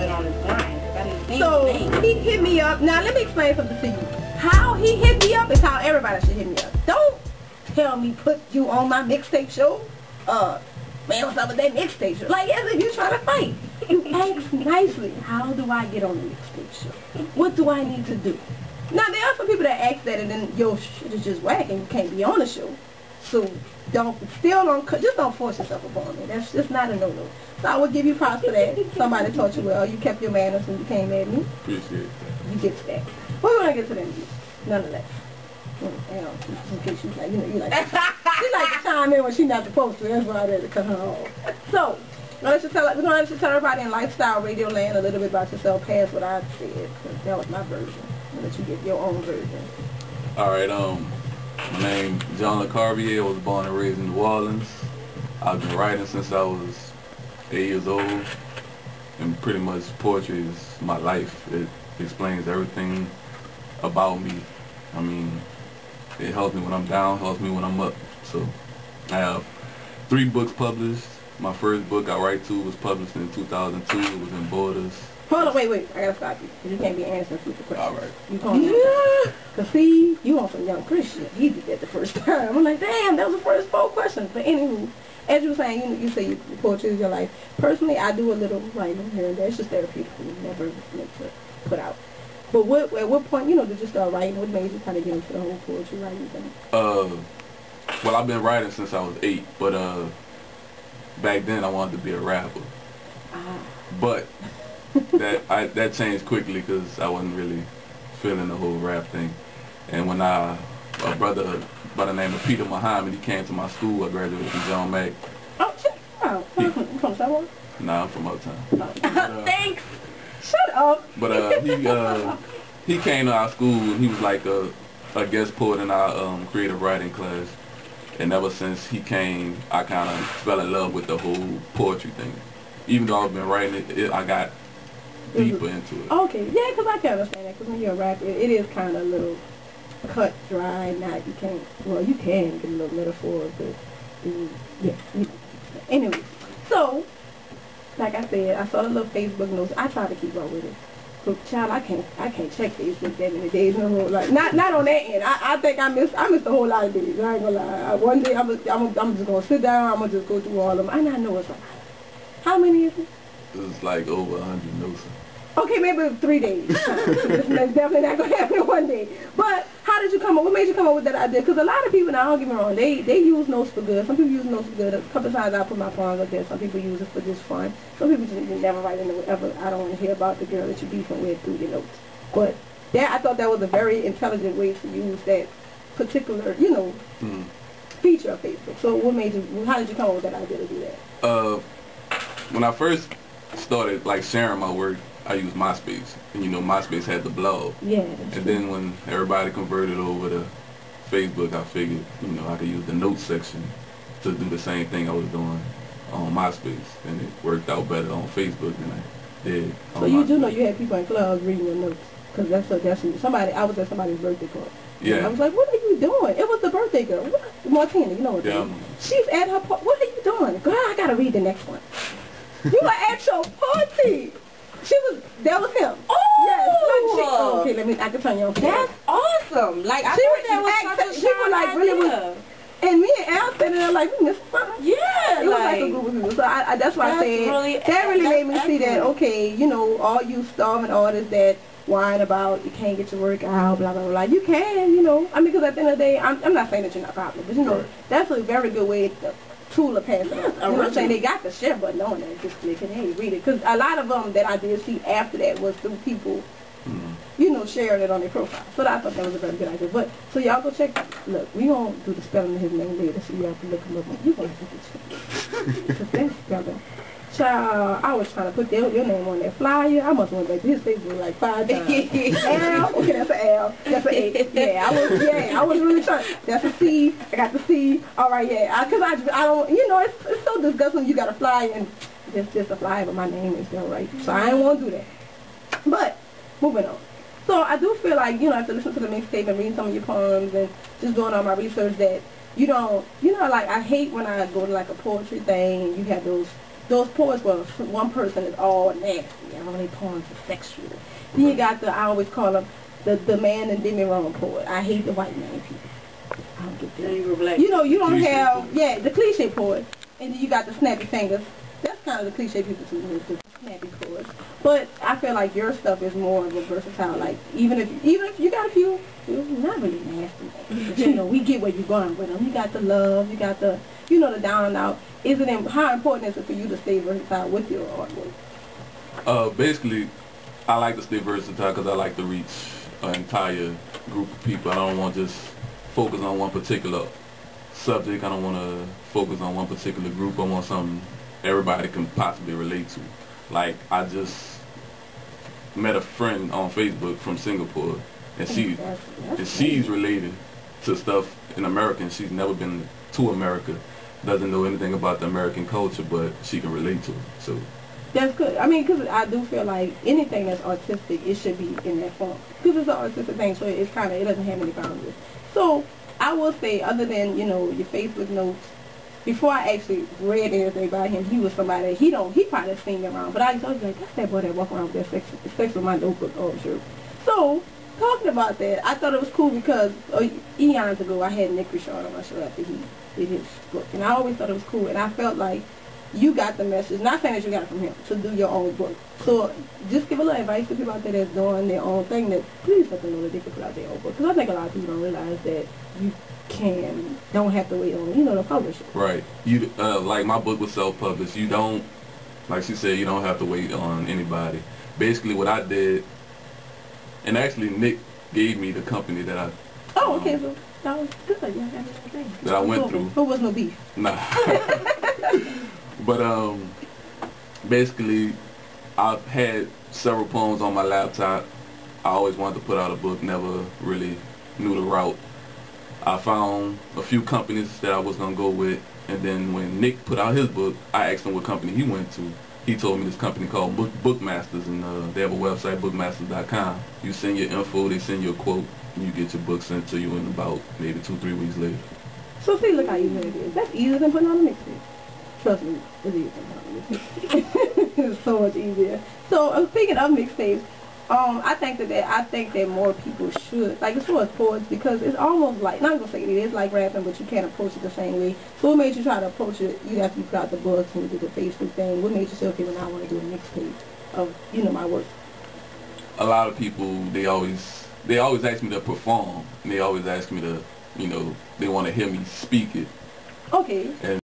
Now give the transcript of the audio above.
it on his mind. So he hit me up. Now let me explain something to you. How he hit me up is how everybody should hit me up. Don't tell me put you on my mixtape show. Man, what's up with that mixtape show? Like, as if you trying to fight. You ask nicely, how do I get on the mixtape show? What do I need to do? Now, there are some people that ask that and then your shit is just whack and you can't be on the show. So, just don't force yourself upon me. That's just not a no-no. So I would give you props for that. Somebody taught you well. You kept your manners when you came at me. Appreciate that. You get to that. We're going to get to them nonetheless. In case you like, you like she like to chime in when she's not supposed to. That's why I had to cut her off. So, we're going to let you tell everybody in Lifestyle Radio Land a little bit about yourself past what I said, because that was my version. I'll let you get your own version. All right, my name is John Lacarbiere. I was born and raised in New Orleans. I've been writing since I was 8 years old, and pretty much poetry is my life. It explains everything about me. I mean, it helps me when I'm down, helps me when I'm up. So I have 3 books published. My first book I write to was published in 2002. It was in Borders. Hold on, wait. I gotta stop you. You can't be answering future questions. All right. You told me. Cause see, you on some young Christian. He did that the first time. I'm like, damn, that was the first 4 questions. But anywho, as you were saying, you say your poetry is your life. Personally, I do a little writing here and there. It's just therapeutic. Never meant to put out. But at what point, did you start writing? What made you kind of get into the whole poetry writing thing? Well, I've been writing since I was 8, but back then I wanted to be a rapper. But that changed quickly because I wasn't really feeling the whole rap thing. And when a brother by the name of Peter Muhammad, he came to my school. I graduated from John Mack. Oh, shit. Oh, you from Southwark? Nah, I'm from Uptown. Thanks. Shut up. But he came to our school and he was like a guest poet in our creative writing class. And ever since he came, I kind of fell in love with the whole poetry thing. Even though I've been writing it, I got deeper into it. Okay, yeah, because I can understand that. Because when you're a rapper, it is kind of a little cut, dry, not, you can get a little metaphor, but yeah. Anyway, so, like I said, I saw the little Facebook notes. I try to keep up with it. But child, I can't check Facebook that many days in a row. Like not on that end. I think I missed a whole lot of days. I ain't gonna lie. One day I'm just gonna sit down. I'm gonna just go through all of them. And I know it's like, how many is it? It's like over 100 notes. Okay, maybe 3 days. That's definitely not gonna happen in one day. But how did you come up? What made you come up with that idea? Because a lot of people, now don't get me wrong, they use notes for good. Some people use notes for good. A couple of times I put my poems up there. Some people use it for just fun. Some people just never write in whatever. I don't want to hear about the girl that you're beefing with through your notes. But I thought that was a very intelligent way to use that particular, feature of Facebook. So what made you? How did you come up with that idea to do that? When I first started sharing my work, I used MySpace, and MySpace had the blog. Yeah. And then when everybody converted over to Facebook, I figured, I could use the notes section to do the same thing I was doing on MySpace, and it worked out better on Facebook than I did on So you MySpace. do know you had people in clubs reading your notes, because that's somebody. I was at somebody's birthday party. Yeah. And I was like, what are you doing? It was the birthday girl, Martina. You know what? Yeah. She's at her party. What are you doing? Girl, I gotta read the next one. You were at your party. That was him. Oh! Yes. Okay, I can turn you on. That's awesome. Like, I thought that was she was like really and me and Al sitting there like, we missed something. Yeah. It was like a group of people. So that's why I said, that really made me see that, okay, all you starving artists that whine about you can't get your work out, blah, blah, blah. You can, I mean, because at the end of the day, I'm not saying that you're not popular, but, that's a very good way to tool of passing on. I'm saying they got the share button on there, just click and hey, read it. Because a lot of them that I did see after that was through people, sharing it on their profile. So I thought that was a very good idea. But, so y'all go check, look, we gonna do the spelling of his name later, so you have to look him up. You gonna have to check. Because that spelling. Child, I was trying to put your name on that flyer. I must have went back to his Facebook like 5 times. L, okay, that's an L. That's an A. I was really trying. That's a C. I got the C. All right, yeah. Because I don't, it's so disgusting when you got a flyer and just a flyer, but my name is still right. So I ain't want to do that. But, moving on. So I do feel like, after listening to the mixtape and reading some of your poems and just doing all my research that, I hate when I go to a poetry thing and you have those those poets, well, one person is all nasty. All their poems are sexual. Then you got I always call them the man and did me wrong poet. I hate the white man people. I don't get that. You know, you don't have, the cliche poet. And then you got the snappy fingers. That's kind of the cliche people too, the snappy poets. But I feel like your stuff is more of a versatile. Like, even if you got a few, not really nasty, but you know, we get where you're going with them. You got the love, you got the, you know, the down and out. How important is it for you to stay versatile with your artwork? Basically, I like to stay versatile because I like to reach an entire group of people. I don't want to just focus on one particular subject. I don't want to focus on one particular group. I want something everybody can possibly relate to. Like, I just met a friend on Facebook from Singapore, and she's related to stuff in America, and she's never been to America, doesn't know anything about the American culture, but she can relate to it. So that's good. I mean, because I do feel like anything that's artistic, it should be in that form. Because it's an artistic thing, so it doesn't have any boundaries. So I will say, other than, you know, your Facebook notes, before I actually read anything about him, he was somebody, he probably seen me around, but I was like, that's that boy that walk around with that sex with my notebook all sure. So, talking about that, I thought it was cool because eons ago I had Nick Richard on my show after he did his book, and I always thought it was cool, and I felt like you got the message, not saying that you got it from him, to do your own book. So, just give a little advice to people out there that's doing their own thing, that please let them know that they can put out their own book, because I think a lot of people don't realize that you don't have to wait on, you know, the publisher. Right. You like my book was self-published. You don't, like she said, you don't have to wait on anybody. Basically, what I did, and actually Nick gave me the company that I. Oh, okay. So that was good. Yeah, that I went through. There was no beef. Nah. But basically, I've had several poems on my laptop. I always wanted to put out a book. Never really knew the route. I found a few companies that I was going to go with, and then when Nick put out his book, I asked him what company he went to. He told me this company called Bookmasters, and they have a website, bookmasters.com. You send your info, they send you a quote, and you get your book sent to you in about maybe 2-3 weeks later. So see, look how easy it is. That's easier than putting on a mixtape. Trust me, it's easier than putting on a mixtape. It's so much easier. So speaking of mixtapes, I think that more people should, like, as far as poets, because it's almost like, not gonna say it is like rapping, but you can't approach it the same way. So what made you try to approach it? You have to put out the books and you do the Facebook thing. What made you say, okay, when I want to do a mixtape of, you know, my work? A lot of people, they always ask me to perform, and they always ask me to, you know, they want to hear me speak it. Okay. And